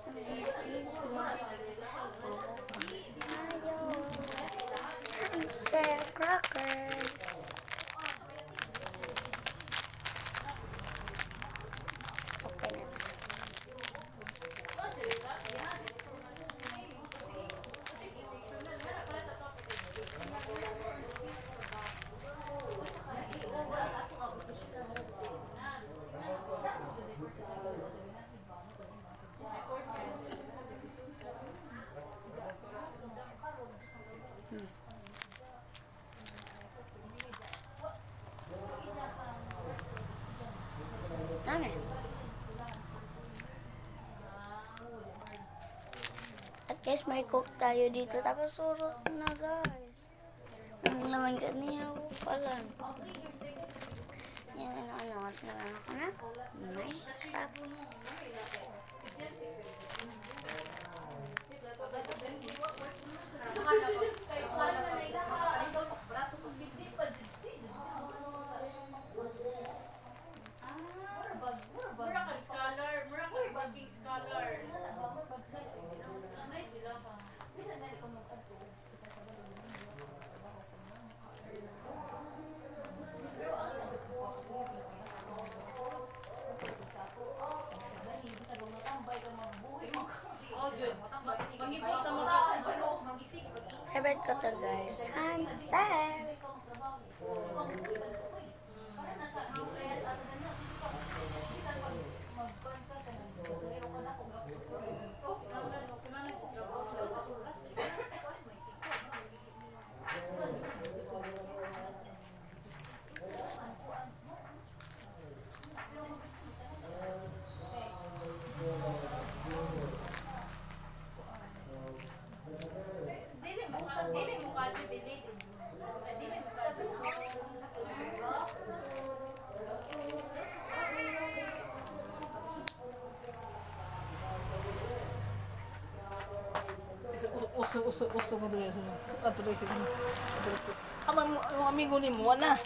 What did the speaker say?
Sa Facebook. Ayaw. Hansel Crackers. Let's open it. Ano? At guys, may cook tayo dito. Tapos surot na guys. Ang laman kaniya pala. Yan ano. Kasi naman ako na. Minecraft. Favorite ko to guys. Hansel. Uso ko doon. Ato dito. Abang amigo ni mo na.